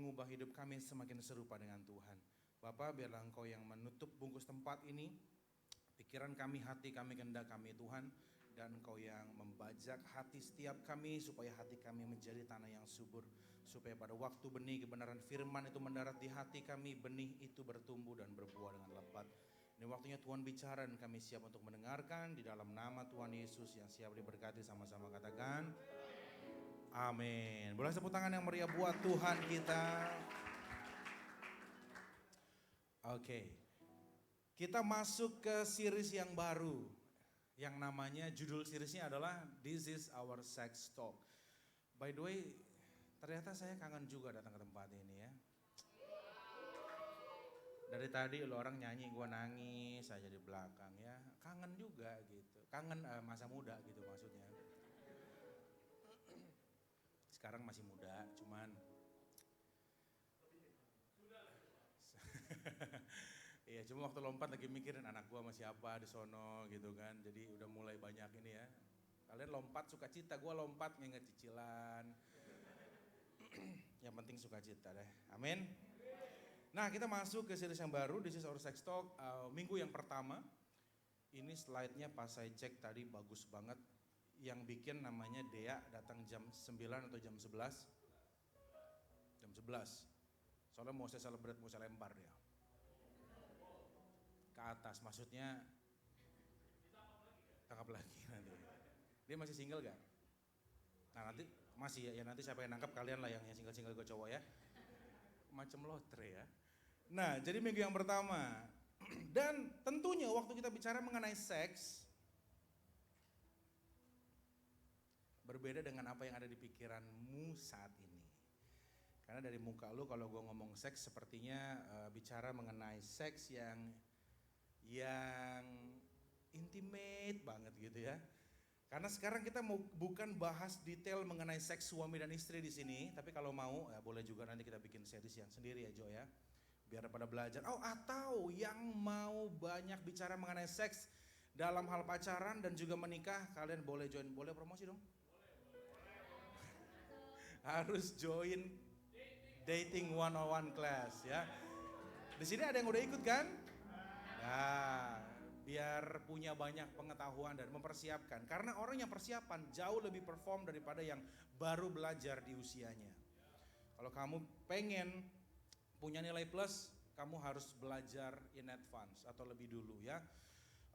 mengubah hidup kami semakin serupa dengan Tuhan. Bapa, biarlah Engkau yang menutup bungkus tempat ini, pikiran kami, hati kami, kehendak kami Tuhan, dan Engkau yang membajak hati setiap kami supaya hati kami menjadi tanah yang subur, supaya pada waktu benih kebenaran firman itu mendarat di hati kami, benih itu bertumbuh dan berbuah dengan lebat. Ini waktunya Tuhan bicara dan kami siap untuk mendengarkan di dalam nama Tuhan Yesus yang siap diberkati, sama-sama katakan amin. Boleh tepuk tangan yang meriah buat Tuhan kita. Oke. Kita masuk ke series yang baru yang namanya, judul seriesnya adalah This is Our Sex Talk. By the way, ternyata saya kangen juga datang ke tempat ini ya. Dari tadi lo orang nyanyi, gue nangis aja di belakang ya. Kangen juga gitu, kangen masa muda gitu maksudnya. Sekarang masih muda, cuman iya, cuma waktu lompat lagi mikirin anak gua masih apa di sono gitu kan. Jadi udah mulai banyak ini ya. Kalian lompat sukacita, gua lompat nginget cicilan. Yang penting sukacita deh. Amin. Nah, kita masuk ke series yang baru, This is Our Sex Talk. Minggu yang pertama. Ini slide-nya pas saya cek tadi bagus banget. Yang bikin namanya Dea, datang jam 9 atau jam 11. Jam 11. Soalnya mau saya celebrate, mau saya lempar dia ke atas, maksudnya tangkap lagi nanti. Dia masih single gak? Nah nanti masih ya, nanti siapa yang nangkap kalian lah yang single-single gue cowok ya. Macam lotre ya. Nah jadi minggu yang pertama. Dan tentunya waktu kita bicara mengenai seks, berbeda dengan apa yang ada di pikiranmu saat ini. Karena dari muka lu kalau gue ngomong seks sepertinya bicara mengenai seks yang intimate banget gitu ya. Karena sekarang kita mau bukan bahas detail mengenai seks suami dan istri di sini, tapi kalau mau ya boleh juga nanti kita bikin series yang sendiri ya Jo ya. Biar pada belajar. Oh, atau yang mau banyak bicara mengenai seks dalam hal pacaran dan juga menikah, kalian boleh join. Boleh promosi dong? Harus join Dating 101 class ya. Di sini ada yang udah ikut kan? Nah, biar punya banyak pengetahuan dan mempersiapkan. Karena orang yang persiapan jauh lebih perform daripada yang baru belajar di usianya. Kalau kamu pengen punya nilai plus, kamu harus belajar in advance atau lebih dulu ya.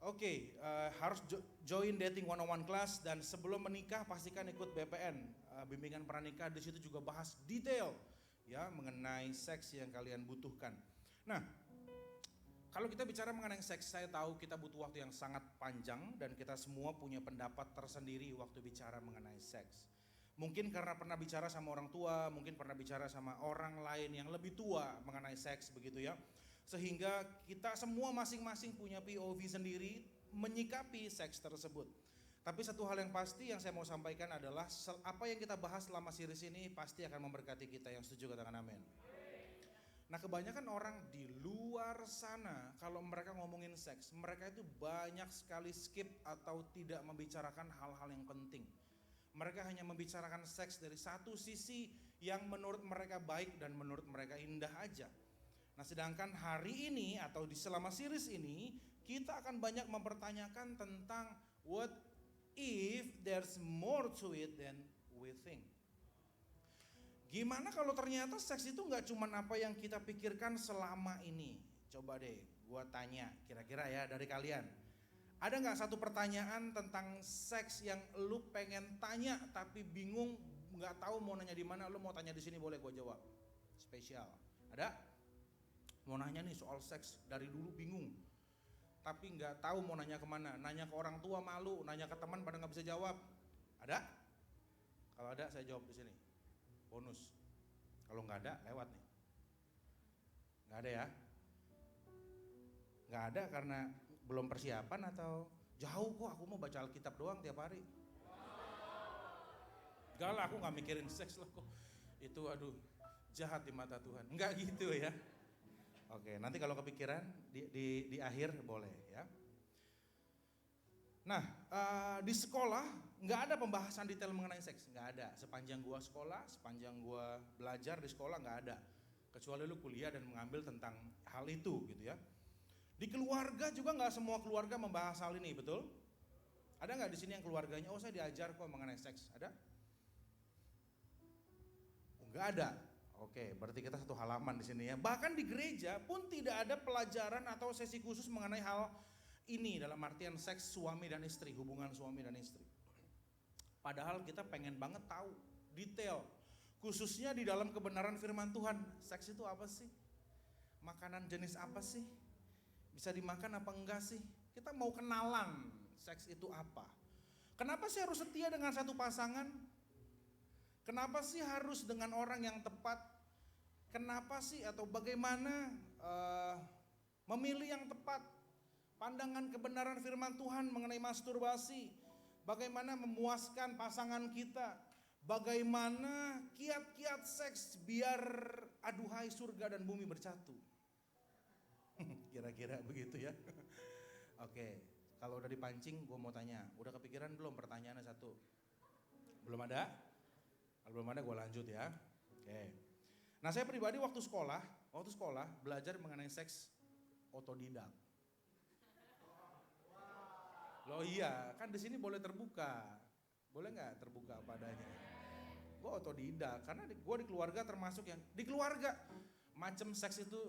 Oke, harus join Dating 101 class, dan sebelum menikah pastikan ikut BPN, bimbingan pranikah. Di situ juga bahas detail ya mengenai seks yang kalian butuhkan. Nah, kalau kita bicara mengenai seks, saya tahu kita butuh waktu yang sangat panjang dan kita semua punya pendapat tersendiri waktu bicara mengenai seks. Mungkin karena pernah bicara sama orang tua, mungkin pernah bicara sama orang lain yang lebih tua mengenai seks begitu ya. Sehingga kita semua masing-masing punya POV sendiri menyikapi seks tersebut. Tapi satu hal yang pasti yang saya mau sampaikan adalah apa yang kita bahas selama series ini pasti akan memberkati kita. Yang setuju katakan amin. Nah kebanyakan orang di luar sana kalau mereka ngomongin seks, mereka itu banyak sekali skip atau tidak membicarakan hal-hal yang penting. Mereka hanya membicarakan seks dari satu sisi yang menurut mereka baik dan menurut mereka indah aja. Nah sedangkan hari ini atau di selama series ini kita akan banyak mempertanyakan tentang what if there's more to it than we think. Gimana kalau ternyata seks itu gak cuma apa yang kita pikirkan selama ini? Coba deh gua tanya kira-kira ya dari kalian. Ada gak satu pertanyaan tentang seks yang lu pengen tanya tapi bingung, gak tahu mau nanya di mana? Lu mau tanya di sini boleh gua jawab. Spesial. Ada? Mau nanya nih soal seks dari dulu bingung. Tapi gak tahu mau nanya kemana. Nanya ke orang tua malu, nanya ke teman pada gak bisa jawab. Ada? Kalau ada saya jawab di sini. Bonus. Kalau nggak ada lewat nih. Nggak ada ya? Nggak ada karena belum persiapan atau jauh kok, aku mau baca Alkitab doang tiap hari. Enggak lah, aku nggak mikirin seks lah kok. Itu aduh jahat di mata Tuhan. Nggak gitu ya. Oke, nanti kalau kepikiran di akhir boleh ya. Nah, di sekolah nggak ada pembahasan detail mengenai seks, nggak ada. Sepanjang gua sekolah, sepanjang gua belajar di sekolah nggak ada. Kecuali lu kuliah dan mengambil tentang hal itu gitu ya. Di keluarga juga nggak semua keluarga membahas hal ini, betul? Ada nggak di sini yang keluarganya, oh saya diajar kok mengenai seks, ada? Oh, nggak ada. Oke, berarti kita satu halaman di sini ya. Bahkan di gereja pun tidak ada pelajaran atau sesi khusus mengenai hal ini dalam artian seks suami dan istri, hubungan suami dan istri. Padahal kita pengen banget tahu detail, khususnya di dalam kebenaran firman Tuhan. Seks itu apa sih? Makanan jenis apa sih? Bisa dimakan apa enggak sih? Kita mau kenalan seks itu apa. Kenapa sih harus setia dengan satu pasangan? Kenapa sih harus dengan orang yang tepat? Kenapa sih atau bagaimana memilih yang tepat? Pandangan kebenaran firman Tuhan mengenai masturbasi. Bagaimana memuaskan pasangan kita. Bagaimana kiat-kiat seks biar aduhai surga dan bumi bercatu. Kira-kira begitu ya. Oke, kalau udah dipancing gue mau tanya, udah kepikiran belum pertanyaannya satu? Belum ada? Kalau belum ada gue lanjut ya. Oke. Nah saya pribadi waktu sekolah belajar mengenai seks otodidak. Loh iya, kan di sini boleh terbuka. Boleh nggak terbuka padanya? Gue otodidak, karena gue di keluarga termasuk yang di keluarga macam seks itu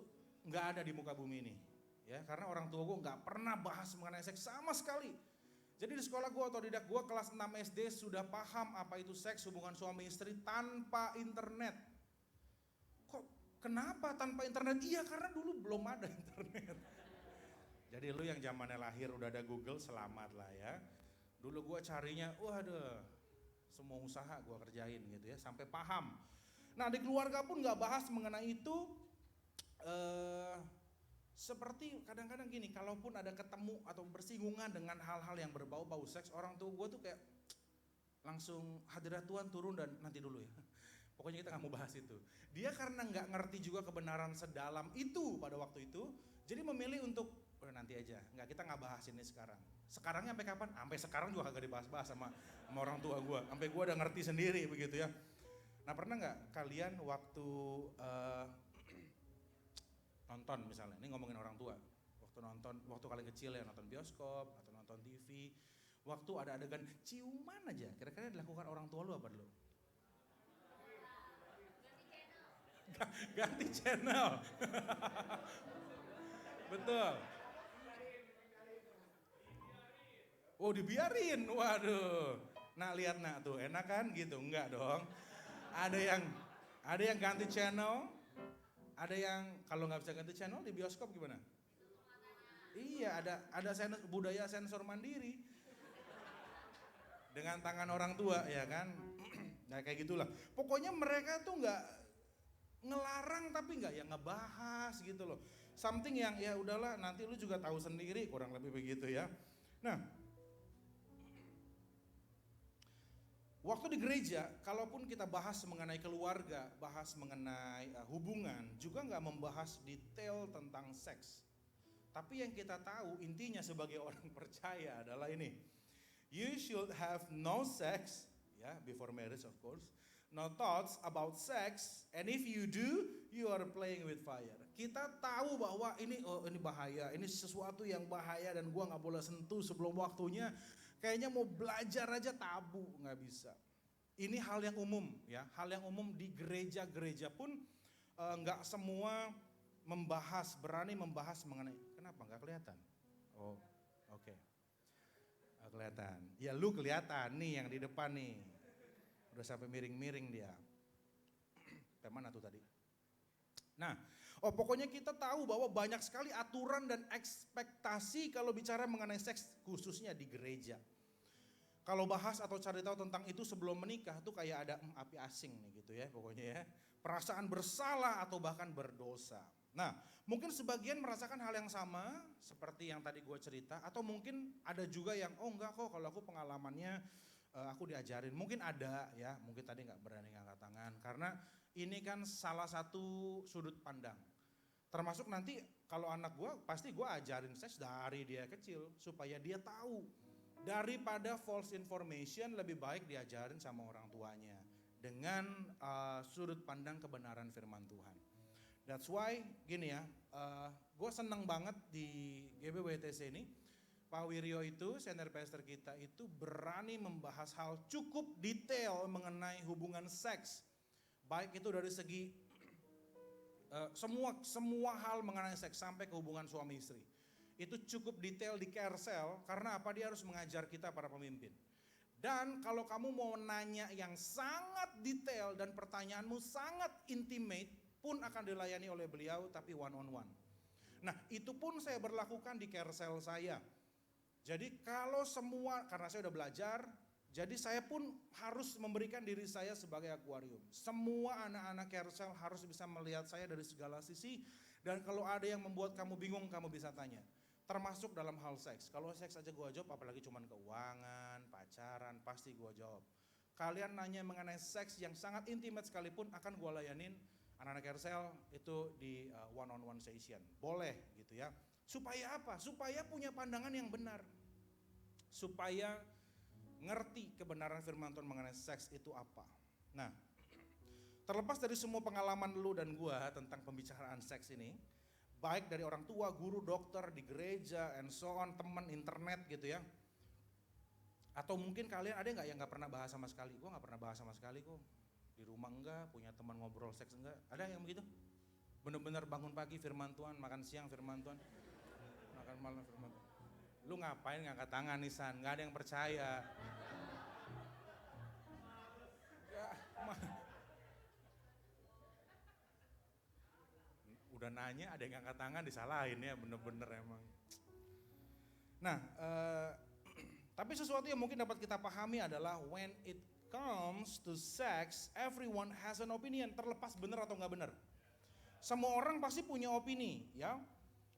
nggak ada di muka bumi ini, ya karena orang tua gue nggak pernah bahas mengenai seks sama sekali. Jadi di sekolah gue otodidak, gue kelas 6 SD sudah paham apa itu seks, hubungan suami istri tanpa internet. Kok kenapa tanpa internet? Iya karena dulu belum ada internet. Jadi lu yang zamannya lahir udah ada Google, selamat lah ya. Dulu gue carinya, waduh, semua usaha gue kerjain gitu ya, sampai paham. Nah di keluarga pun gak bahas mengenai itu. Seperti kadang-kadang gini, kalaupun ada ketemu atau bersinggungan dengan hal-hal yang berbau-bau seks, orang tua gue tuh kayak langsung hadirat Tuhan turun dan nanti dulu ya. Pokoknya kita gak mau bahas itu. Dia karena gak ngerti juga kebenaran sedalam itu pada waktu itu, jadi memilih untuk udah nanti aja, kita nggak bahas ini sekarang. Sekarangnya sampai kapan? Sampai sekarang juga kagak dibahas-bahas sama orang tua gue. Sampai gue udah ngerti sendiri begitu ya. Nah pernah nggak kalian waktu nonton misalnya, ini ngomongin orang tua, waktu kalian kecil ya nonton bioskop atau nonton TV, waktu ada adegan ciuman aja, kira-kira dilakukan orang tua lu apa dulu? Ganti channel. Betul. Oh dibiarin, waduh. Nah lihat nak tuh, enak kan gitu? Enggak dong. Ada yang ganti channel, ada yang kalau nggak bisa ganti channel di bioskop gimana? Iya, ada budaya sensor mandiri dengan tangan orang tua ya kan? Nah kayak gitulah. Pokoknya mereka tuh nggak ngelarang tapi nggak yang ngebahas gitu loh. Something yang ya udahlah nanti lu juga tahu sendiri, kurang lebih begitu ya. Nah, waktu di gereja, kalaupun kita bahas mengenai keluarga, bahas mengenai hubungan, juga nggak membahas detail tentang seks. Tapi yang kita tahu intinya sebagai orang percaya adalah ini. You should have no sex, ya, before marriage of course. No thoughts about sex, and if you do, you are playing with fire. Kita tahu bahwa ini bahaya, ini sesuatu yang bahaya dan gua nggak boleh sentuh sebelum waktunya. Kayaknya mau belajar aja tabu, nggak bisa. Ini hal yang umum ya, hal yang umum di gereja-gereja pun nggak semua berani membahas mengenai. Kenapa nggak kelihatan? Oh, oke. Nggak kelihatan. Ya lu kelihatan nih yang di depan nih. Udah sampai miring-miring dia. Kayak mana tuh tadi? Nah, pokoknya kita tahu bahwa banyak sekali aturan dan ekspektasi kalau bicara mengenai seks khususnya di gereja. Kalau bahas atau cari tahu tentang itu sebelum menikah tuh kayak ada api asing nih gitu ya pokoknya ya. Perasaan bersalah atau bahkan berdosa. Nah, mungkin sebagian merasakan hal yang sama seperti yang tadi gue cerita. Atau mungkin ada juga yang enggak kok kalau aku pengalamannya aku diajarin, mungkin ada ya, mungkin tadi nggak berani ngangkat tangan karena ini kan salah satu sudut pandang. Termasuk nanti kalau anak gue pasti gue ajarin seks dari dia kecil supaya dia tahu. Daripada false information lebih baik diajarin sama orang tuanya dengan sudut pandang kebenaran firman Tuhan. That's why gini ya, gue seneng banget di GBWTC ini, Pak Wiryo itu, senior pastor kita itu berani membahas hal cukup detail mengenai hubungan seks. Baik itu dari segi semua hal mengenai seks sampai ke hubungan suami istri. Itu cukup detail di carousel karena apa, dia harus mengajar kita para pemimpin. Dan kalau kamu mau nanya yang sangat detail dan pertanyaanmu sangat intimate pun akan dilayani oleh beliau tapi one on one. Nah itu pun saya berlakukan di carousel saya. Jadi kalau semua, karena saya udah belajar, jadi saya pun harus memberikan diri saya sebagai akuarium. Semua anak-anak carousel harus bisa melihat saya dari segala sisi. Dan kalau ada yang membuat kamu bingung, kamu bisa tanya. Termasuk dalam hal seks. Kalau seks aja gue jawab, apalagi cuman keuangan, pacaran, pasti gue jawab. Kalian nanya mengenai seks yang sangat intimate sekalipun akan gue layanin anak-anak carousel itu di one on one session. Boleh gitu ya. Supaya apa? Supaya punya pandangan yang benar. Supaya ngerti kebenaran firman Tuhan mengenai seks itu apa. Nah, terlepas dari semua pengalaman lu dan gua tentang pembicaraan seks ini, baik dari orang tua, guru, dokter, di gereja, and so on, teman, internet gitu ya. Atau mungkin kalian ada nggak yang nggak pernah bahas sama sekali? Gua nggak pernah bahas sama sekali kok. Di rumah enggak, punya teman ngobrol seks enggak. Ada yang begitu? Bener-bener bangun pagi firman Tuhan, makan siang firman Tuhan, makan malam firman Tuhan. Lu ngapain ngangkat tangan nih San? Nggak ada yang percaya. Ya, udah nanya ada yang ngangkat tangan disalahin ya, bener-bener emang. Nah, tapi sesuatu yang mungkin dapat kita pahami adalah when it comes to sex, everyone has an opinion, terlepas benar atau nggak benar. Semua orang pasti punya opini, ya,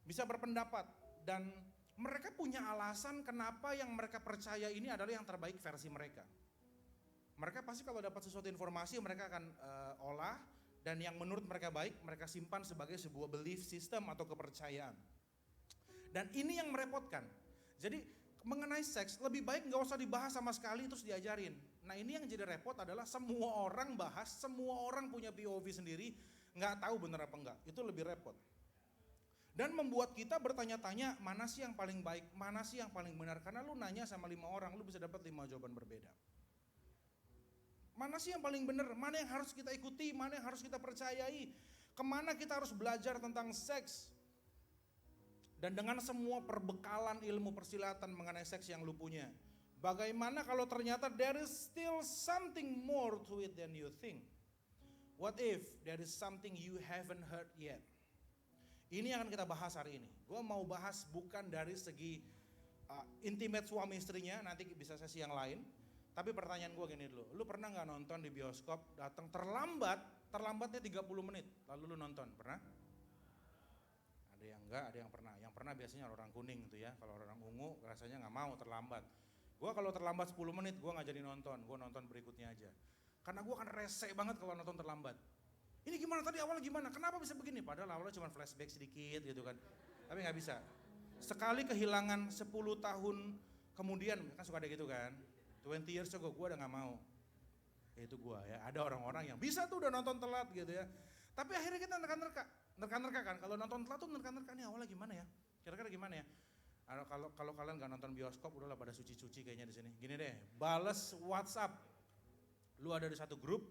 bisa berpendapat, dan mereka punya alasan kenapa yang mereka percaya ini adalah yang terbaik versi mereka. Mereka pasti kalau dapat sesuatu informasi mereka akan olah, dan yang menurut mereka baik mereka simpan sebagai sebuah belief system atau kepercayaan. Dan ini yang merepotkan. Jadi mengenai seks lebih baik nggak usah dibahas sama sekali terus diajarin. Nah ini yang jadi repot adalah semua orang bahas, semua orang punya POV sendiri, nggak tahu benar apa enggak. Itu lebih repot. Dan membuat kita bertanya-tanya mana sih yang paling baik, mana sih yang paling benar. Karena lu nanya sama 5 orang, lu bisa dapat 5 jawaban berbeda. Mana sih yang paling benar, mana yang harus kita ikuti, mana yang harus kita percayai. Kemana kita harus belajar tentang seks. Dan dengan semua perbekalan ilmu persilatan mengenai seks yang lu punya. Bagaimana kalau ternyata there is still something more to it than you think. What if there is something you haven't heard yet. Ini yang akan kita bahas hari ini. Gue mau bahas bukan dari segi intimate suami istrinya, nanti bisa sesi yang lain. Tapi pertanyaan gue gini dulu, lu pernah gak nonton di bioskop, datang terlambatnya 30 menit, lalu lu nonton, pernah? Ada yang enggak, ada yang pernah. Yang pernah biasanya orang kuning tuh ya, kalau orang ungu rasanya gak mau terlambat. Gue kalau terlambat 10 menit, gue gak jadi nonton, gue nonton berikutnya aja. Karena gue kan rese banget kalau nonton terlambat. Ini gimana tadi awalnya gimana, kenapa bisa begini? Padahal awalnya cuma flashback sedikit gitu kan. Tapi gak bisa. Sekali kehilangan 10 tahun kemudian, kan suka ada gitu kan. 20 years ago gue udah gak mau. Ya itu gue ya, ada orang-orang yang bisa tuh udah nonton telat gitu ya. Tapi akhirnya kita nerka-nerka kan. Kalau nonton telat tuh nerka-nerka nih awalnya gimana ya. Kira-kira gimana ya. Kalau kalian gak nonton bioskop udahlah pada suci-suci kayaknya di sini. Gini deh, bales WhatsApp. Lu ada di satu grup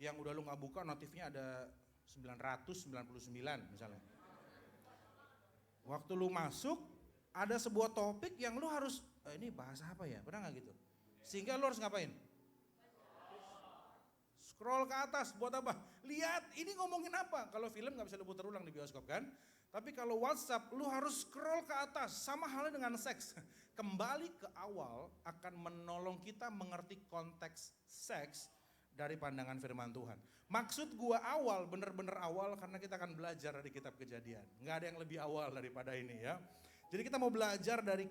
yang udah lu gak buka notifnya ada 999 misalnya. Waktu lu masuk ada sebuah topik yang lu harus, ini bahasa apa ya, pernah gak gitu? Sehingga lu harus ngapain? Scroll ke atas, buat apa? Lihat, ini ngomongin apa? Kalau film gak bisa lu putar ulang di bioskop kan? Tapi kalau WhatsApp, lu harus scroll ke atas, sama halnya dengan seks. Kembali ke awal akan menolong kita mengerti konteks seks dari pandangan firman Tuhan. Maksud gua awal, bener-bener awal karena kita akan belajar dari kitab Kejadian. Gak ada yang lebih awal daripada ini ya. Jadi kita mau belajar dari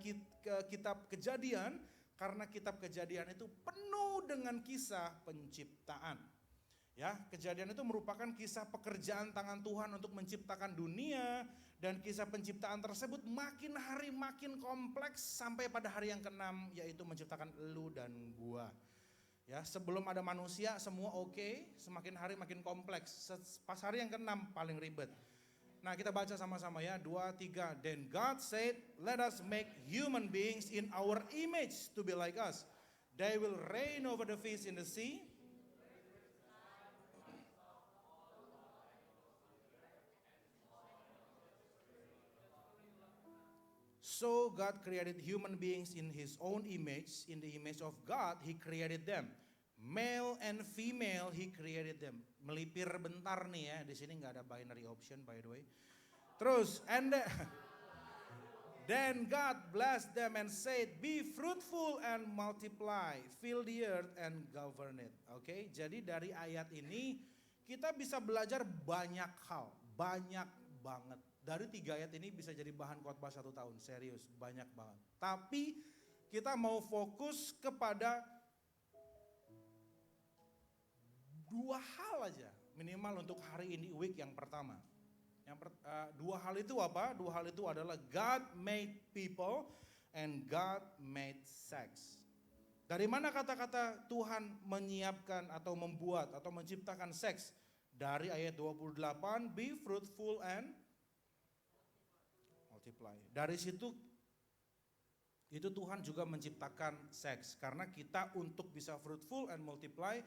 kitab Kejadian, karena kitab Kejadian itu penuh dengan kisah penciptaan. Ya, Kejadian itu merupakan kisah pekerjaan tangan Tuhan untuk menciptakan dunia, dan kisah penciptaan tersebut makin hari makin kompleks sampai pada hari yang ke-6 yaitu menciptakan elu dan gua. Ya, sebelum ada manusia semua oke, semakin hari makin kompleks. Pas hari yang ke-6 paling ribet. Nah, kita baca sama-sama ya, 2, 3. Then God said, let us make human beings in our image to be like us. They will reign over the fish in the sea. So God created human beings in his own image. In the image of God, he created them. Male and female, he created them. Melipir bentar nih ya, di sini nggak ada binary option by the way. Terus, then God blessed them and said, be fruitful and multiply, fill the earth and govern it. Oke, jadi dari ayat ini kita bisa belajar banyak hal, banyak banget. Dari 3 ayat ini bisa jadi bahan khotbah 1 tahun, serius, banyak banget. Tapi kita mau fokus kepada 2 hal aja, minimal untuk hari ini week yang pertama. 2 hal itu apa? 2 hal itu adalah God made people and God made sex. Dari mana kata-kata Tuhan menyiapkan atau membuat atau menciptakan seks? Dari ayat 28, be fruitful and multiply. Dari situ itu Tuhan juga menciptakan seks. Karena kita untuk bisa fruitful and multiply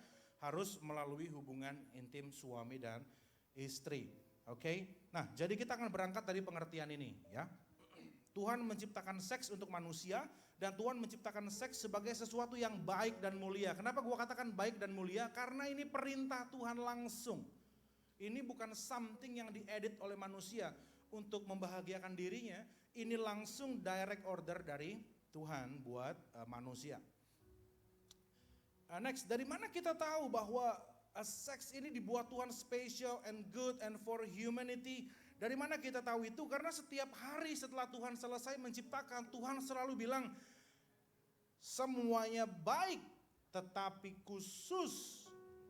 harus melalui hubungan intim suami dan istri. Oke, nah jadi kita akan berangkat dari pengertian ini ya. Tuhan menciptakan seks untuk manusia dan Tuhan menciptakan seks sebagai sesuatu yang baik dan mulia. Kenapa gua katakan baik dan mulia? Karena ini perintah Tuhan langsung. Ini bukan something yang diedit oleh manusia untuk membahagiakan dirinya. Ini langsung direct order dari Tuhan buat manusia. Next, dari mana kita tahu bahwa seks ini dibuat Tuhan special and good and for humanity? Dari mana kita tahu itu? Karena setiap hari setelah Tuhan selesai menciptakan, Tuhan selalu bilang semuanya baik, tetapi khusus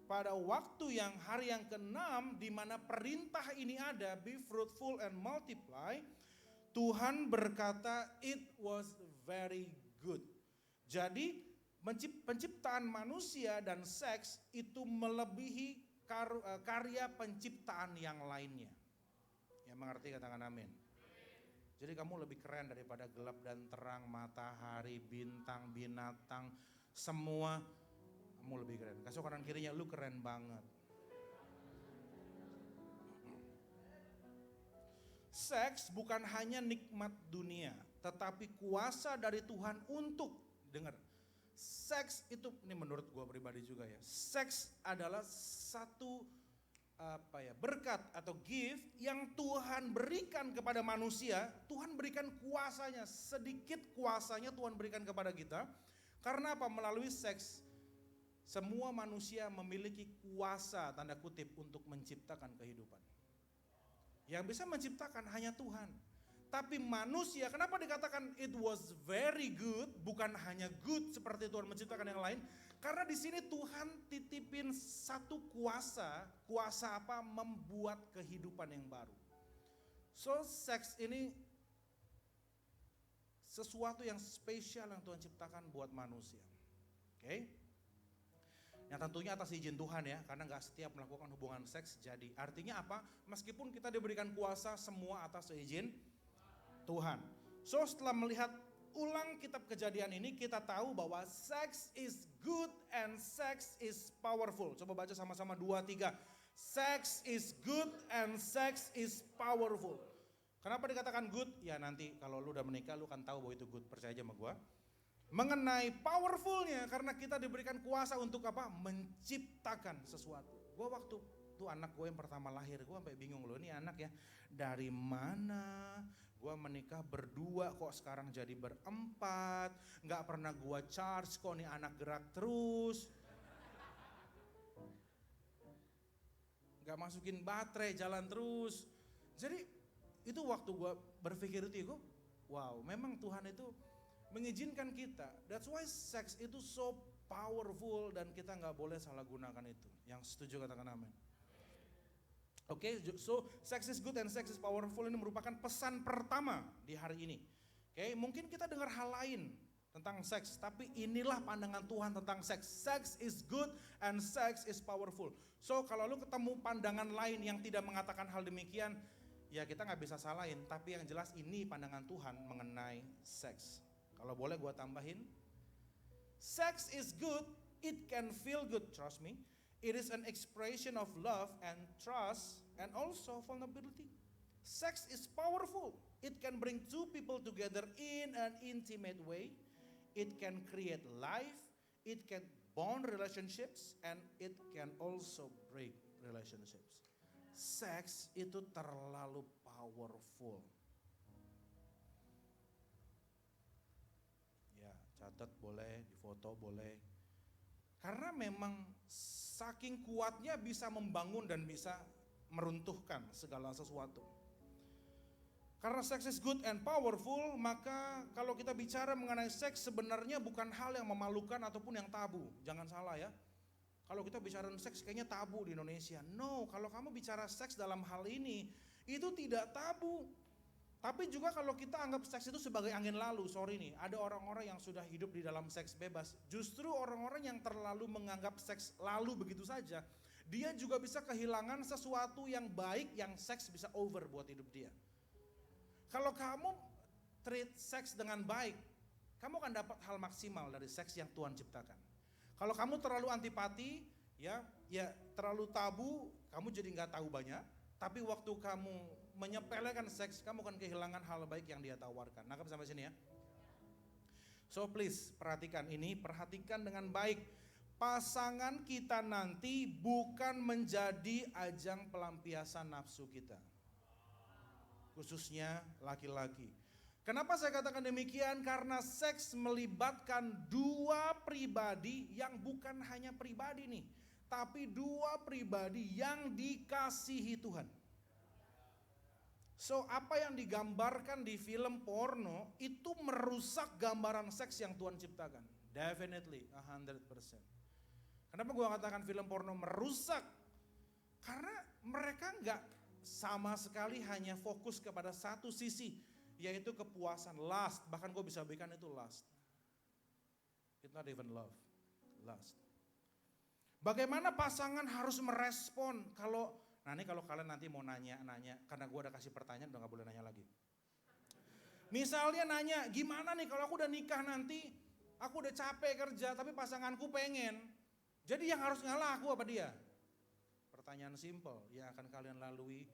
pada waktu yang hari yang ke-6 di mana perintah ini ada, be fruitful and multiply, Tuhan berkata it was very good. Jadi penciptaan manusia dan seks itu melebihi karya penciptaan yang lainnya. Yang mengerti katakan amin. Jadi kamu lebih keren daripada gelap dan terang, matahari, bintang, binatang, semua kamu lebih keren. Kasih kanan kirinya, lu keren banget. Seks bukan hanya nikmat dunia, tetapi kuasa dari Tuhan untuk, dengar, seks itu, ini menurut gue pribadi juga ya, seks adalah satu berkat atau gift yang Tuhan berikan kepada manusia. Tuhan berikan kuasanya, sedikit kuasanya Tuhan berikan kepada kita. Karena apa? Melalui seks, semua manusia memiliki kuasa, tanda kutip, untuk menciptakan kehidupan. Yang bisa menciptakan hanya Tuhan. Tapi manusia, kenapa dikatakan it was very good, bukan hanya good seperti Tuhan menciptakan yang lain? Karena di sini Tuhan titipin satu kuasa, kuasa apa? Membuat kehidupan yang baru. So seks ini sesuatu yang spesial yang Tuhan ciptakan buat manusia. Oke? Yang tentunya atas izin Tuhan ya, karena gak setiap melakukan hubungan seks jadi. Artinya apa? Meskipun kita diberikan kuasa, semua atas izin Tuhan. So setelah melihat ulang kitab Kejadian ini, kita tahu bahwa sex is good and sex is powerful. Coba baca sama-sama 2, 3. Sex is good and sex is powerful. Kenapa dikatakan good? Ya nanti kalau lu udah menikah lu kan tahu bahwa itu good, percaya aja sama gua. Mengenai powerfulnya, karena kita diberikan kuasa untuk apa? Menciptakan sesuatu. Gue waktu tuh anak gue yang pertama lahir, gue sampai bingung loh, ini anak ya dari mana? Gue menikah berdua kok sekarang jadi berempat, gak pernah gue charge kok nih anak gerak terus. Gak masukin baterai, jalan terus. Jadi itu waktu gue berpikir itu, wow memang Tuhan itu mengizinkan kita. That's why sex itu so powerful dan kita gak boleh salah gunakan itu. Yang setuju katakan amin. Oke, so sex is good and sex is powerful ini merupakan pesan pertama di hari ini. Oke, mungkin kita dengar hal lain tentang seks, tapi inilah pandangan Tuhan tentang seks. Sex is good and sex is powerful. So kalau lu ketemu pandangan lain yang tidak mengatakan hal demikian, ya kita gak bisa salahin. Tapi yang jelas ini pandangan Tuhan mengenai seks. Kalau boleh gua tambahin, sex is good, it can feel good, trust me. It is an expression of love and trust and also vulnerability. Sex is powerful. It can bring two people together in an intimate way. It can create life, it can bond relationships, and it can also break relationships. Seks itu terlalu powerful. Ya, catat boleh, difoto boleh. Karena memang saking kuatnya bisa membangun dan bisa meruntuhkan segala sesuatu. Karena seks is good and powerful, maka kalau kita bicara mengenai seks sebenarnya bukan hal yang memalukan ataupun yang tabu. Jangan salah ya. Kalau kita bicara seks kayaknya tabu di Indonesia. No, kalau kamu bicara seks dalam hal ini, itu tidak tabu. Tapi juga kalau kita anggap seks itu sebagai angin lalu, sorry nih, ada orang-orang yang sudah hidup di dalam seks bebas. Justru orang-orang yang terlalu menganggap seks lalu begitu saja, dia juga bisa kehilangan sesuatu yang baik yang seks bisa over buat hidup dia. Kalau kamu treat seks dengan baik, kamu akan dapat hal maksimal dari seks yang Tuhan ciptakan. Kalau kamu terlalu antipati, ya terlalu tabu, kamu jadi nggak tahu banyak. Tapi waktu kamu menyepelekan seks, kamu akan kehilangan hal baik yang dia tawarkan. Nangkep sampai sini ya? So please perhatikan ini, perhatikan dengan baik. Pasangan kita nanti bukan menjadi ajang pelampiasan nafsu kita. Khususnya laki-laki. Kenapa saya katakan demikian? Karena seks melibatkan dua pribadi yang bukan hanya pribadi nih, tapi dua pribadi yang dikasihi Tuhan. So apa yang digambarkan di film porno itu merusak gambaran seks yang Tuhan ciptakan. Definitely 100%. Kenapa gue katakan film porno merusak? Karena mereka gak sama sekali hanya fokus kepada satu sisi, yaitu kepuasan, lust. Bahkan gue bisa berikan itu lust. It's not even love, lust. Bagaimana pasangan harus merespon kalau kalian nanti mau nanya, karena gue udah kasih pertanyaan udah gak boleh nanya lagi. Misalnya nanya, gimana nih kalau aku udah nikah nanti, aku udah capek kerja tapi pasanganku pengen, jadi yang harus ngalah aku apa dia? Pertanyaan simple yang akan kalian lalui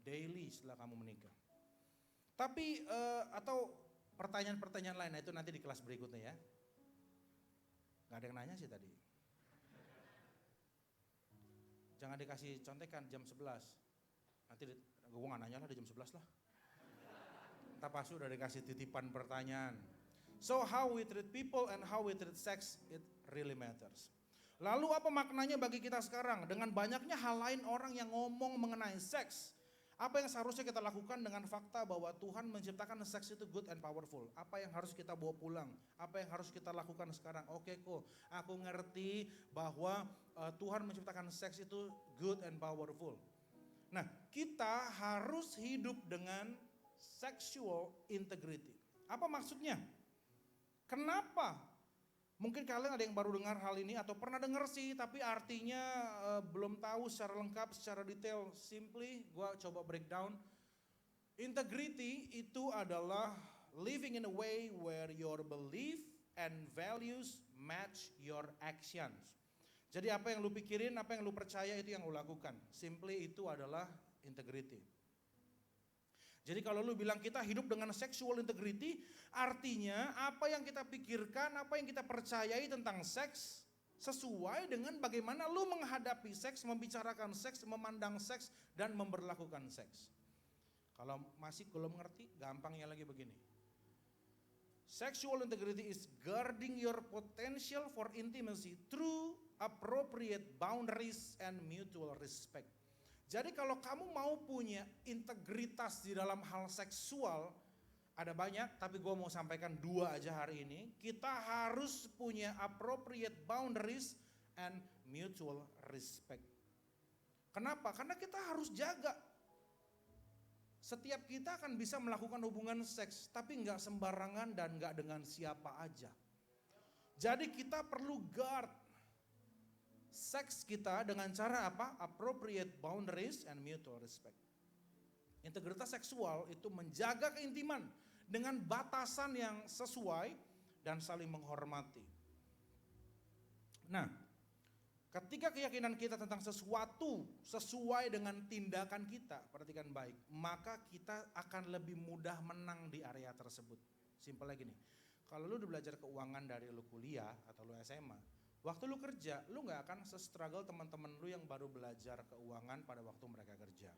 daily setelah kamu menikah. Tapi atau pertanyaan-pertanyaan lain, nah itu nanti di kelas berikutnya ya. Gak ada yang nanya sih tadi. Jangan dikasih contekan jam 11. Nanti gue gak nanya lah di jam 11 lah. Entah pasti udah dikasih titipan pertanyaan. So how we treat people and how we treat sex, it really matters. Lalu apa maknanya bagi kita sekarang? Dengan banyaknya hal lain orang yang ngomong mengenai seks. Apa yang seharusnya kita lakukan dengan fakta bahwa Tuhan menciptakan seks itu good and powerful? Apa yang harus kita bawa pulang? Apa yang harus kita lakukan sekarang? Oke kok, aku ngerti bahwa Tuhan menciptakan seks itu good and powerful. Nah, kita harus hidup dengan sexual integrity. Apa maksudnya? Kenapa? Mungkin kalian ada yang baru dengar hal ini atau pernah dengar sih, tapi artinya belum tahu secara lengkap, secara detail. Simply, gue coba breakdown. Integrity itu adalah living in a way where your belief and values match your actions. Jadi apa yang lu pikirin, apa yang lu percaya itu yang lu lakukan. Simply itu adalah integrity. Jadi kalau lu bilang kita hidup dengan sexual integrity, artinya apa yang kita pikirkan, apa yang kita percayai tentang seks, sesuai dengan bagaimana lu menghadapi seks, membicarakan seks, memandang seks, dan memberlakukan seks. Kalau masih belum mengerti, gampangnya lagi begini. Sexual integrity is guarding your potential for intimacy through appropriate boundaries and mutual respect. Jadi kalau kamu mau punya integritas di dalam hal seksual, ada banyak tapi gue mau sampaikan 2 aja hari ini. Kita harus punya appropriate boundaries and mutual respect. Kenapa? Karena kita harus jaga. Setiap kita akan bisa melakukan hubungan seks, tapi gak sembarangan dan gak dengan siapa aja. Jadi kita perlu guard seks kita dengan cara apa? Appropriate boundaries and mutual respect. Integritas seksual itu menjaga keintiman dengan batasan yang sesuai dan saling menghormati. Nah, ketika keyakinan kita tentang sesuatu sesuai dengan tindakan kita, perhatikan baik, maka kita akan lebih mudah menang di area tersebut. Simpelnya gini, kalau lu udah belajar keuangan dari lu kuliah atau lu SMA, waktu lu kerja, lu gak akan se-struggle teman-teman lu yang baru belajar keuangan pada waktu mereka kerja.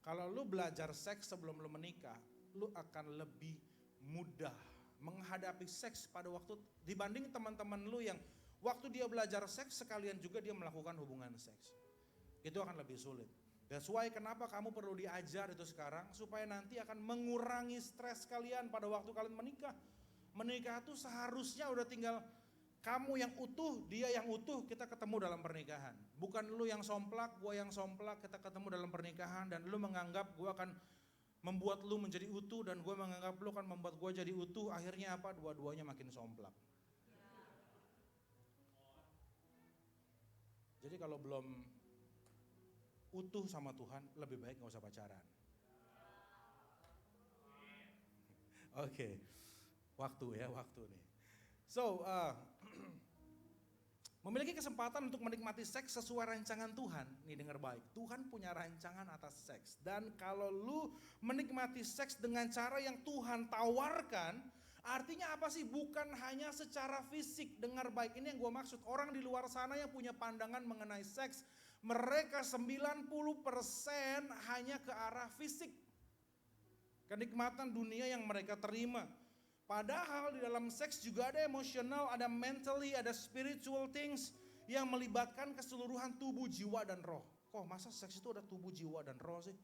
Kalau lu belajar seks sebelum lu menikah, lu akan lebih mudah menghadapi seks pada waktu dibanding teman-teman lu yang waktu dia belajar seks sekalian juga dia melakukan hubungan seks. Itu akan lebih sulit. That's why kenapa kamu perlu diajar itu sekarang supaya nanti akan mengurangi stres kalian pada waktu kalian menikah. Menikah itu seharusnya udah tinggal kamu yang utuh, dia yang utuh, kita ketemu dalam pernikahan. Bukan lu yang somplak, gua yang somplak, kita ketemu dalam pernikahan dan lu menganggap gua akan membuat lu menjadi utuh dan gua menganggap lu akan membuat gua jadi utuh. Akhirnya apa? Dua-duanya makin somplak. Jadi kalau belum utuh sama Tuhan, lebih baik gak usah pacaran. Oke, waktu nih. So, memiliki kesempatan untuk menikmati seks sesuai rancangan Tuhan. Nih dengar baik, Tuhan punya rancangan atas seks. Dan kalau lu menikmati seks dengan cara yang Tuhan tawarkan, artinya apa sih? Bukan hanya secara fisik. Dengar baik, ini yang gue maksud. Orang di luar sana yang punya pandangan mengenai seks, mereka 90% hanya ke arah fisik. Kenikmatan dunia yang mereka terima. Padahal di dalam seks juga ada emosional, ada mentally, ada spiritual things yang melibatkan keseluruhan tubuh, jiwa, dan roh. Kok masa seks itu ada tubuh, jiwa, dan roh sih?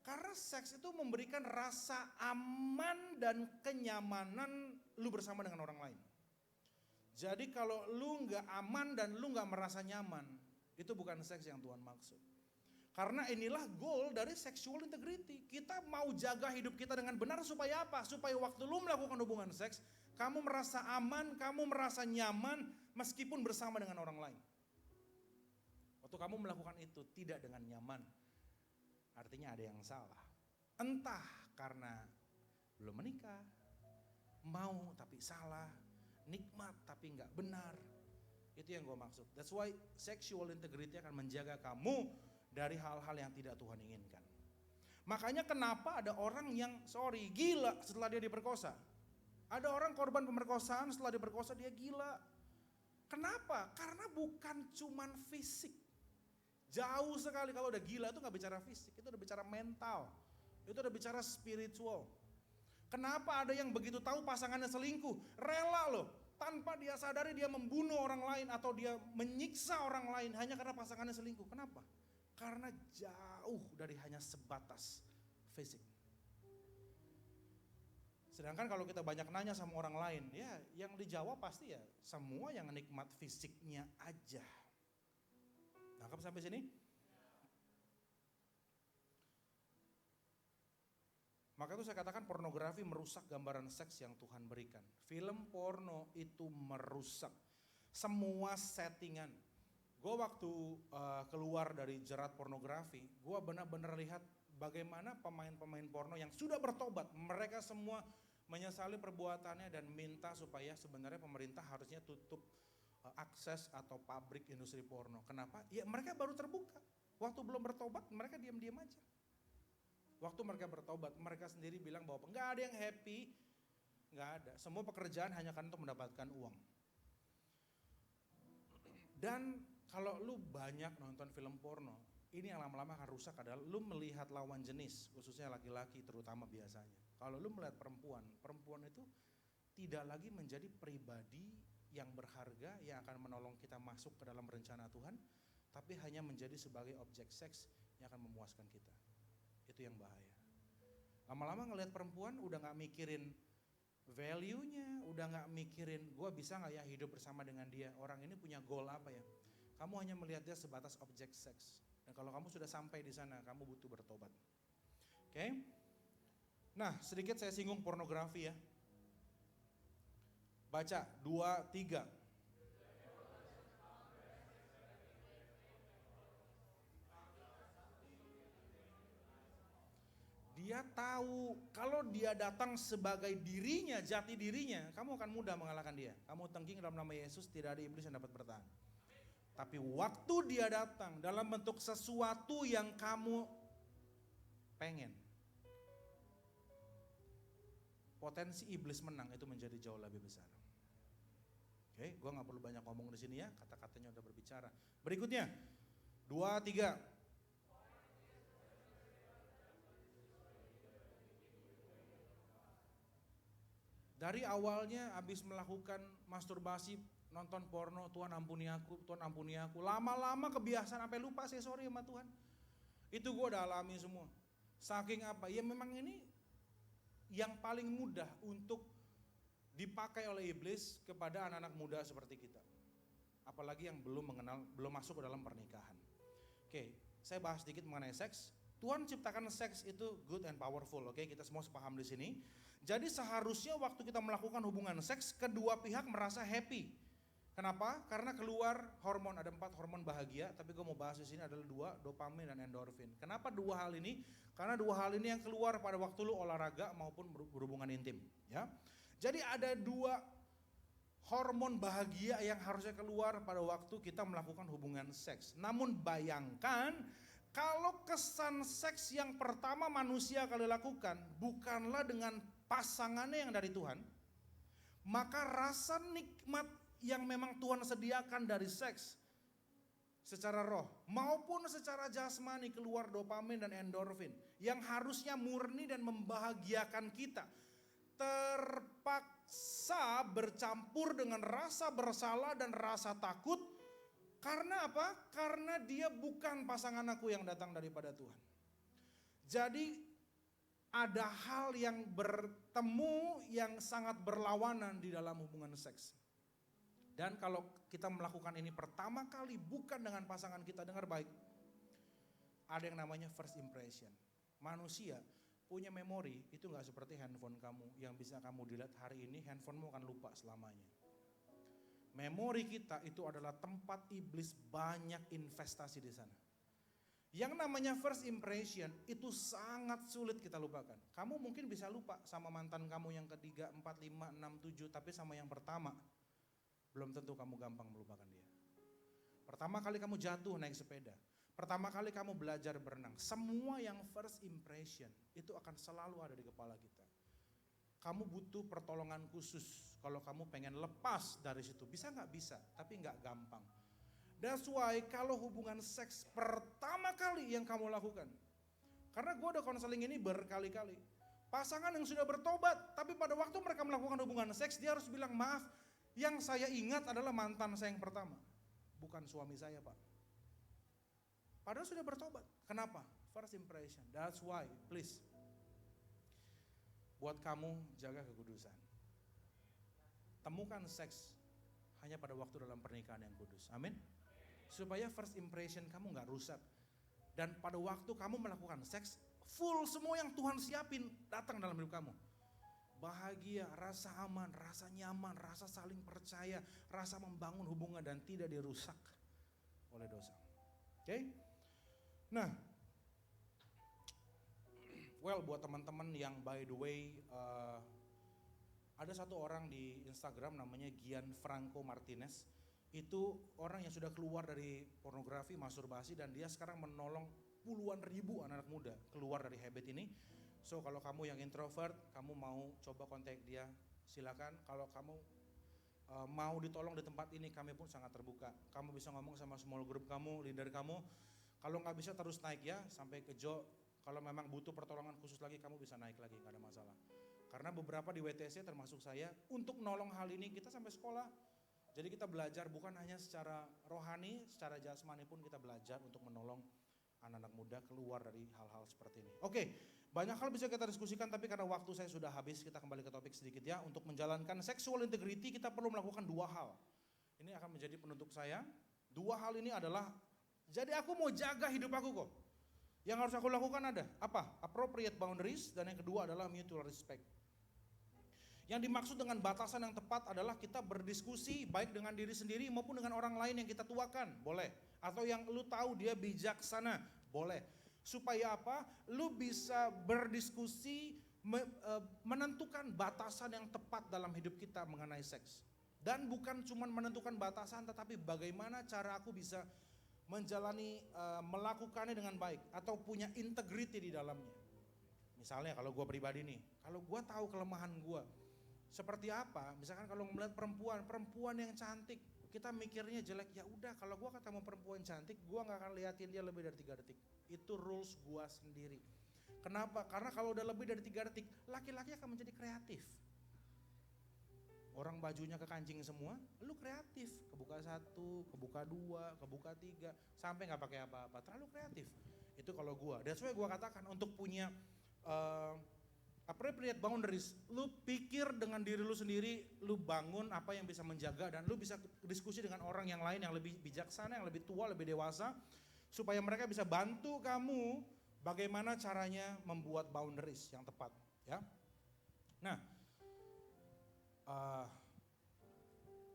Karena seks itu memberikan rasa aman dan kenyamanan lu bersama dengan orang lain. Jadi kalau lu gak aman dan lu gak merasa nyaman, itu bukan seks yang Tuhan maksud. Karena inilah goal dari sexual integrity. Kita mau jaga hidup kita dengan benar supaya apa? Supaya waktu lu melakukan hubungan seks, kamu merasa aman, kamu merasa nyaman meskipun bersama dengan orang lain. Waktu kamu melakukan itu tidak dengan nyaman, artinya ada yang salah. Entah karena belum menikah, mau tapi salah, nikmat tapi gak benar. Itu yang gue maksud. That's why sexual integrity akan menjaga kamu dari hal-hal yang tidak Tuhan inginkan. Makanya kenapa ada orang yang gila setelah dia diperkosa. Ada orang korban pemerkosaan setelah diperkosa dia gila. Kenapa? Karena bukan cuman fisik. Jauh sekali kalau udah gila itu gak bicara fisik, itu udah bicara mental. Itu udah bicara spiritual. Kenapa ada yang begitu tahu pasangannya selingkuh, rela loh. Tanpa dia sadari dia membunuh orang lain atau dia menyiksa orang lain hanya karena pasangannya selingkuh. Kenapa? Karena jauh dari hanya sebatas fisik. Sedangkan kalau kita banyak nanya sama orang lain, ya yang dijawab pasti ya semua yang nikmat fisiknya aja. Nangkap sampai sini? Maka itu saya katakan pornografi merusak gambaran seks yang Tuhan berikan. Film porno itu merusak semua settingan. Gue waktu keluar dari jerat pornografi, gue benar-benar lihat bagaimana pemain-pemain porno yang sudah bertobat. Mereka semua menyesali perbuatannya dan minta supaya sebenarnya pemerintah harusnya tutup akses atau pabrik industri porno. Kenapa? Ya mereka baru terbuka. Waktu belum bertobat mereka diam-diam aja. Waktu mereka bertobat mereka sendiri bilang bahwa nggak ada yang happy, nggak ada. Semua pekerjaan hanya kan untuk mendapatkan uang. Dan kalau lu banyak nonton film porno, ini yang lama-lama akan rusak adalah lu melihat lawan jenis, khususnya laki-laki terutama biasanya. Kalau lu melihat perempuan, perempuan itu tidak lagi menjadi pribadi yang berharga yang akan menolong kita masuk ke dalam rencana Tuhan, tapi hanya menjadi sebagai objek seks yang akan memuaskan kita. Itu yang bahaya. Lama-lama ngelihat perempuan udah gak mikirin value-nya, udah gak mikirin gue bisa gak ya hidup bersama dengan dia, orang ini punya goal apa ya. Kamu hanya melihat dia sebatas objek seks. Dan kalau kamu sudah sampai di sana, kamu butuh bertobat. Oke? Nah, sedikit saya singgung pornografi ya. Baca, 2, 3. Dia tahu kalau dia datang sebagai dirinya, jati dirinya, kamu akan mudah mengalahkan dia. Kamu tengking dalam nama Yesus, tidak ada iblis yang dapat bertahan. Tapi waktu dia datang dalam bentuk sesuatu yang kamu pengen, potensi iblis menang itu menjadi jauh lebih besar. Oke, gue gak perlu banyak ngomong di sini ya, kata-katanya udah berbicara. Berikutnya, 2, 3. Dari awalnya habis melakukan masturbasi, nonton porno, Tuhan ampuni aku, Tuhan ampuni aku. Lama-lama kebiasaan sampai lupa saya sorry sama Tuhan. Itu gue udah alami semua. Saking apa? Ya memang ini yang paling mudah untuk dipakai oleh iblis kepada anak-anak muda seperti kita. Apalagi yang belum masuk ke dalam pernikahan. Oke, saya bahas sedikit mengenai seks. Tuhan ciptakan seks itu good and powerful, oke? Kita semua sepaham di sini. Jadi seharusnya waktu kita melakukan hubungan seks, kedua pihak merasa happy. Kenapa? Karena keluar hormon, ada 4 hormon bahagia, tapi gue mau bahas di sini adalah 2, dopamin dan endorfin. Kenapa 2 hal ini? Karena 2 hal ini yang keluar pada waktu lu olahraga maupun berhubungan intim, ya. Jadi ada 2 hormon bahagia yang harusnya keluar pada waktu kita melakukan hubungan seks. Namun bayangkan kalau kesan seks yang pertama manusia kali lakukan bukanlah dengan pasangannya yang dari Tuhan, maka rasa nikmat yang memang Tuhan sediakan dari seks secara roh maupun secara jasmani keluar dopamin dan endorfin yang harusnya murni dan membahagiakan kita, terpaksa bercampur dengan rasa bersalah dan rasa takut. Karena apa? Karena dia bukan pasangan aku yang datang daripada Tuhan. Jadi ada hal yang bertemu yang sangat berlawanan di dalam hubungan seks. Dan kalau kita melakukan ini pertama kali bukan dengan pasangan kita, dengar baik. Ada yang namanya first impression. Manusia punya memori itu gak seperti handphone kamu yang bisa kamu delete hari ini, handphonemu akan lupa selamanya. Memori kita itu adalah tempat iblis banyak investasi di sana. Yang namanya first impression itu sangat sulit kita lupakan. Kamu mungkin bisa lupa sama mantan kamu yang ketiga, 4, 5, 6, 7, tapi sama yang pertama belum tentu kamu gampang melupakan dia. Pertama kali kamu jatuh naik sepeda, pertama kali kamu belajar berenang, semua yang first impression itu akan selalu ada di kepala kita. Kamu butuh pertolongan khusus kalau kamu pengen lepas dari situ. Bisa gak? Bisa, tapi gak gampang. That's why kalau hubungan seks pertama kali yang kamu lakukan. Karena gue udah konseling ini berkali-kali. Pasangan yang sudah bertobat, tapi pada waktu mereka melakukan hubungan seks, dia harus bilang maaf. Yang saya ingat adalah mantan saya yang pertama. Bukan suami saya, Pak. Padahal sudah bertobat. Kenapa? First impression. That's why, please. Buat kamu jaga kekudusan. Temukan seks hanya pada waktu dalam pernikahan yang kudus. Amin. Supaya first impression kamu gak rusak. Dan pada waktu kamu melakukan seks, full semua yang Tuhan siapin datang dalam hidup kamu. Bahagia, rasa aman, rasa nyaman, rasa saling percaya, rasa membangun hubungan dan tidak dirusak oleh dosa. Oke? Nah, buat teman-teman yang by the way, ada satu orang di Instagram namanya Gianfranco Martinez. Itu orang yang sudah keluar dari pornografi, masturbasi, dan dia sekarang menolong puluhan ribu anak-anak muda keluar dari habit ini. So kalau kamu yang introvert, kamu mau coba kontak dia, silakan. Kalau kamu mau ditolong di tempat ini, kami pun sangat terbuka. Kamu bisa ngomong sama small group kamu, leader kamu. Kalau nggak bisa terus naik ya, sampai ke Jo. Kalau memang butuh pertolongan khusus lagi, kamu bisa naik lagi, nggak ada masalah. Karena beberapa di WTC termasuk saya, untuk nolong hal ini kita sampai sekolah. Jadi kita belajar bukan hanya secara rohani, secara jasmani pun kita belajar untuk menolong anak-anak muda keluar dari hal-hal seperti ini. Oke, banyak hal bisa kita diskusikan, tapi karena waktu saya sudah habis, kita kembali ke topik sedikit ya. Untuk menjalankan sexual integrity kita perlu melakukan 2 hal. Ini akan menjadi penutup saya. 2 hal ini adalah, jadi aku mau jaga hidup aku kok. Yang harus aku lakukan ada, apa? Appropriate boundaries, dan yang kedua adalah mutual respect. Yang dimaksud dengan batasan yang tepat adalah kita berdiskusi baik dengan diri sendiri maupun dengan orang lain yang kita tuakan, boleh. Atau yang lu tahu dia bijaksana, boleh. Supaya apa? Lu bisa berdiskusi, menentukan batasan yang tepat dalam hidup kita mengenai seks. Dan bukan cuma menentukan batasan, tetapi bagaimana cara aku bisa menjalani, melakukannya dengan baik atau punya integriti di dalamnya. Misalnya kalau gue pribadi nih, kalau gue tahu kelemahan gue seperti apa, misalkan kalau melihat perempuan yang cantik, kita mikirnya jelek, ya udah kalau gue ketemu perempuan cantik, gue nggak akan liatin dia lebih dari 3 detik. Itu rules gue sendiri. Kenapa? Karena kalau udah lebih dari 3 detik, laki-laki akan menjadi kreatif. Orang bajunya kekancing semua, lu kreatif, kebuka 1, kebuka 2, kebuka 3, sampai nggak pakai apa-apa, terlalu kreatif. Itu kalau gue. That's why gue katakan untuk punya appropriate boundaries, lu pikir dengan diri lu sendiri, lu bangun apa yang bisa menjaga dan lu bisa diskusi dengan orang yang lain yang lebih bijaksana, yang lebih tua, lebih dewasa, supaya mereka bisa bantu kamu bagaimana caranya membuat boundaries yang tepat, ya. Nah,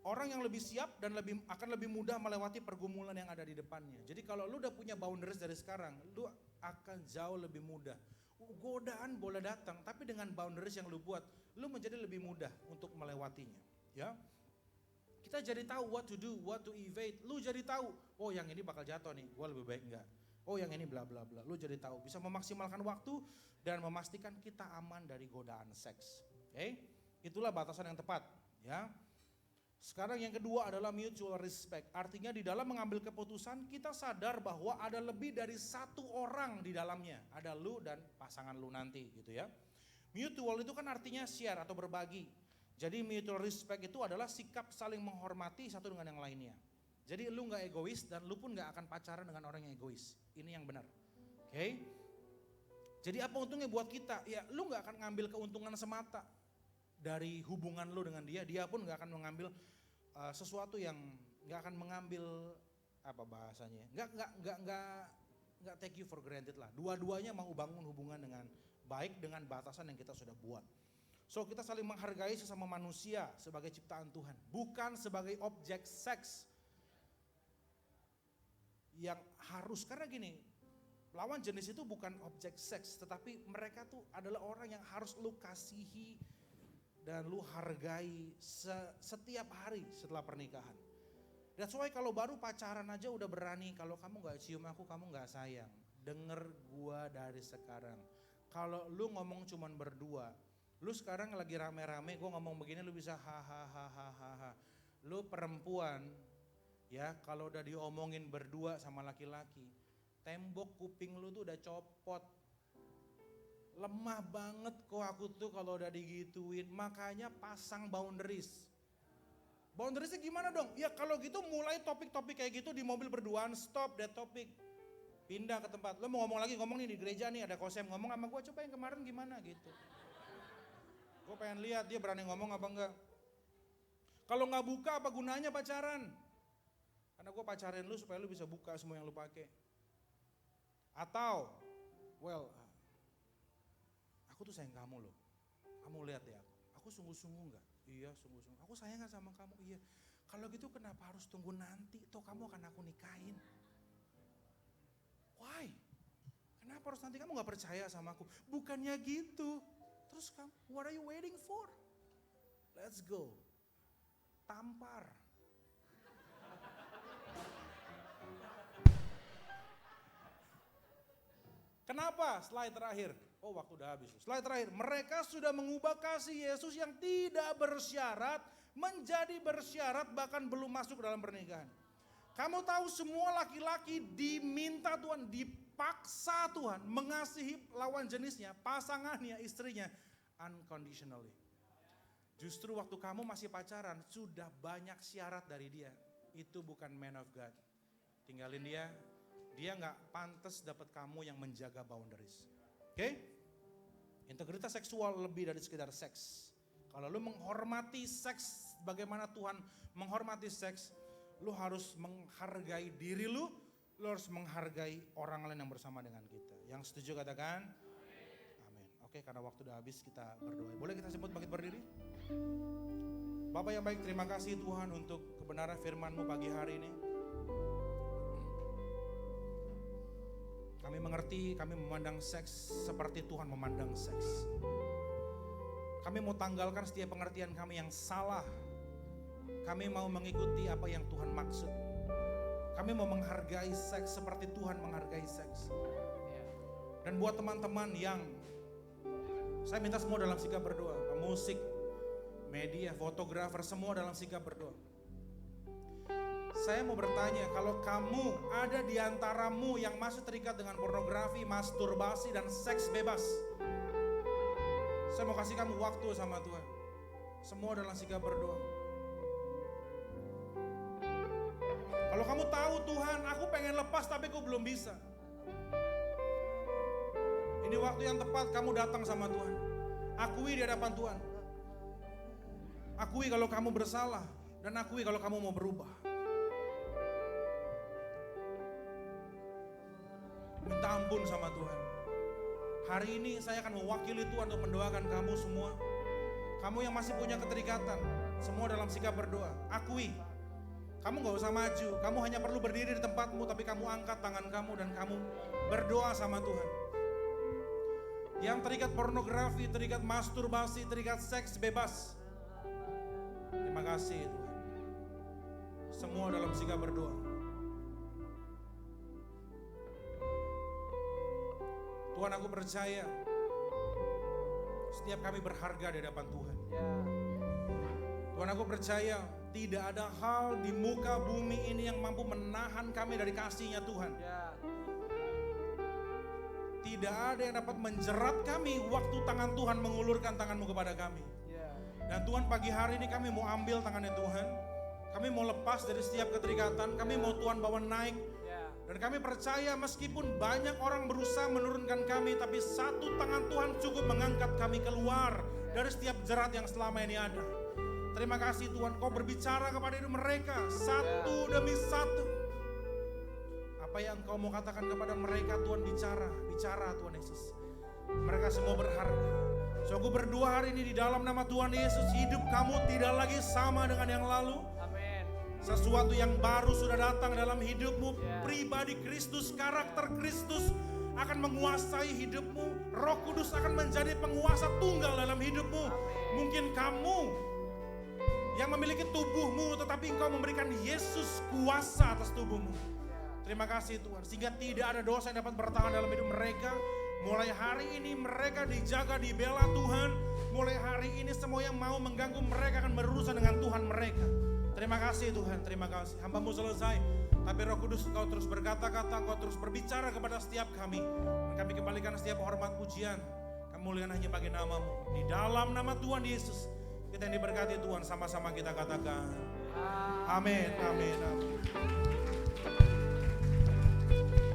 orang yang lebih siap dan akan lebih mudah melewati pergumulan yang ada di depannya. Jadi kalau lu udah punya boundaries dari sekarang, lu akan jauh lebih mudah. Godaan boleh datang, tapi dengan boundaries yang lu buat, lu menjadi lebih mudah untuk melewatinya, ya. Kita jadi tahu what to do, what to evade. Lu jadi tahu, oh yang ini bakal jatuh nih, gua lebih baik enggak. Oh yang ini bla bla bla. Lu jadi tahu, bisa memaksimalkan waktu dan memastikan kita aman dari godaan seks. Oke? Itulah batasan yang tepat, ya. Sekarang yang kedua adalah mutual respect. Artinya di dalam mengambil keputusan kita sadar bahwa ada lebih dari satu orang di dalamnya. Ada lu dan pasangan lu nanti gitu ya. Mutual itu kan artinya share atau berbagi. Jadi mutual respect itu adalah sikap saling menghormati satu dengan yang lainnya. Jadi lu gak egois dan lu pun gak akan pacaran dengan orang yang egois. Ini yang benar. Oke? Jadi apa untungnya buat kita? Ya lu gak akan ngambil keuntungan semata dari hubungan lu dengan dia. Dia pun gak akan mengambil sesuatu yang gak akan mengambil apa bahasanya, gak take you for granted lah. Dua-duanya mau bangun hubungan dengan baik dengan batasan yang kita sudah buat. So kita saling menghargai sesama manusia sebagai ciptaan Tuhan, bukan sebagai objek seks yang harus. Karena gini, lawan jenis itu bukan objek seks, tetapi mereka tuh adalah orang yang harus lu kasihi dan lu hargai setiap hari setelah pernikahan. That's why kalau baru pacaran aja udah berani, kalau kamu gak cium aku, kamu gak sayang. Denger gua dari sekarang. Kalau lu ngomong cuman berdua, lu sekarang lagi rame-rame, gua ngomong begini lu bisa hahaha. Lu perempuan, ya kalau udah diomongin berdua sama laki-laki, tembok kuping lu tuh udah copot. Lemah banget kok aku tuh kalau udah digituin. Makanya pasang boundaries. Boundariesnya gimana dong? Ya kalau gitu mulai topik-topik kayak gitu di mobil berduaan, stop that topic. Pindah ke tempat. Lo mau ngomong lagi, ngomong nih di gereja nih ada kosem ngomong sama gue, coba yang kemarin gimana gitu. Gue pengen lihat dia berani ngomong apa enggak. Kalau gak buka apa gunanya pacaran? Karena gue pacarin lu supaya lu bisa buka semua yang lu pakai. Atau, aku tuh sayang kamu loh. Kamu lihat ya, aku sungguh-sungguh enggak? Iya sungguh-sungguh. Aku sayang gak sama kamu? Iya. Kalau gitu kenapa harus tunggu nanti? Toh kamu akan aku nikahin. Why? Kenapa harus nanti? Kamu gak percaya sama aku? Bukannya gitu. Terus kamu, what are you waiting for? Let's go. Tampar. Kenapa? Slide terakhir. Oh waktu udah habis. Slide terakhir. Mereka sudah mengubah kasih Yesus yang tidak bersyarat menjadi bersyarat bahkan belum masuk dalam pernikahan. Kamu tahu semua laki-laki diminta Tuhan, dipaksa Tuhan mengasihi lawan jenisnya, pasangannya, istrinya unconditionally. Justru waktu kamu masih pacaran sudah banyak syarat dari dia. Itu bukan man of God. Tinggalin dia. Dia gak pantas dapat kamu yang menjaga boundaries. Oke? Integritas seksual lebih dari sekedar seks. Kalau lu menghormati seks, bagaimana Tuhan menghormati seks, lu harus menghargai diri lu harus menghargai orang lain yang bersama dengan kita. Yang setuju katakan? Amin. Oke, karena waktu udah habis kita berdoa. Boleh kita sebut bangkit berdiri? Bapak yang baik, terima kasih Tuhan untuk kebenaran firman-Mu pagi hari ini. Kami mengerti, kami memandang seks seperti Tuhan memandang seks. Kami mau tanggalkan setiap pengertian kami yang salah. Kami mau mengikuti apa yang Tuhan maksud. Kami mau menghargai seks seperti Tuhan menghargai seks. Dan buat teman-teman yang, saya minta semua dalam sikap berdoa. Pemusik, media, fotografer, semua dalam sikap berdoa. Saya mau bertanya, kalau kamu ada di antaramu yang masih terikat dengan pornografi, masturbasi, dan seks bebas, saya mau kasih kamu waktu sama Tuhan. Semua dalam sikap berdoa. Kalau kamu tahu Tuhan, aku pengen lepas tapi aku belum bisa. Ini waktu yang tepat kamu datang sama Tuhan. Akui di hadapan Tuhan. Akui kalau kamu bersalah. Dan akui kalau kamu mau berubah. Minta ampun sama Tuhan. Hari ini saya akan mewakili Tuhan untuk mendoakan kamu semua. Kamu yang masih punya keterikatan. Semua dalam sikap berdoa. Akui. Kamu gak usah maju. Kamu hanya perlu berdiri di tempatmu. Tapi kamu angkat tangan kamu dan kamu berdoa sama Tuhan. Yang terikat pornografi, terikat masturbasi, terikat seks bebas. Terima kasih Tuhan. Semua dalam sikap berdoa. Tuhan, aku percaya setiap kami berharga di hadapan Tuhan. Tuhan, aku percaya tidak ada hal di muka bumi ini yang mampu menahan kami dari kasih-Nya Tuhan. Tidak ada yang dapat menjerat kami waktu tangan Tuhan mengulurkan tangan-Mu kepada kami. Dan Tuhan, pagi hari ini kami mau ambil tangannya Tuhan. Kami mau lepas dari setiap keterikatan. Kami mau Tuhan bawa naik. Dan kami percaya meskipun banyak orang berusaha menurunkan kami, tapi satu tangan Tuhan cukup mengangkat kami keluar dari setiap jerat yang selama ini ada. Terima kasih Tuhan, Kau berbicara kepada hidup mereka satu demi satu. Apa yang Kau mau katakan kepada mereka, Tuhan, bicara Tuhan Yesus. Mereka semua berharga. So aku berdoa hari ini di dalam nama Tuhan Yesus, hidup kamu tidak lagi sama dengan yang lalu. Sesuatu yang baru sudah datang dalam hidupmu. Pribadi Kristus, karakter Kristus akan menguasai hidupmu. Roh Kudus akan menjadi penguasa tunggal dalam hidupmu. Mungkin kamu yang memiliki tubuhmu, tetapi engkau memberikan Yesus kuasa atas tubuhmu. Terima kasih Tuhan, sehingga tidak ada dosa yang dapat bertahan dalam hidup mereka. Mulai hari ini mereka dijaga, dibela Tuhan. Mulai hari ini semua yang mau mengganggu mereka akan berurusan dengan Tuhan mereka. Terima kasih Tuhan, terima kasih. Hamba-Mu selesai, tapi Roh Kudus Engkau terus berkata-kata, Engkau terus berbicara kepada setiap kami. Dan kami kembalikan setiap hormat pujian, kemuliaan hanya bagi nama-Mu. Di dalam nama Tuhan Yesus, kita yang diberkati Tuhan, sama-sama kita katakan. Amin, amin, amin.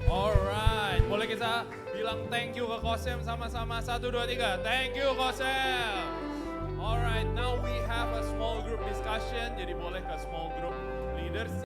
Alright, boleh kita bilang thank you ke Kosem sama-sama. 1, 2, 3, thank you Kosem. Alright, now we have a small group discussion. Jadi boleh ke small group leaders.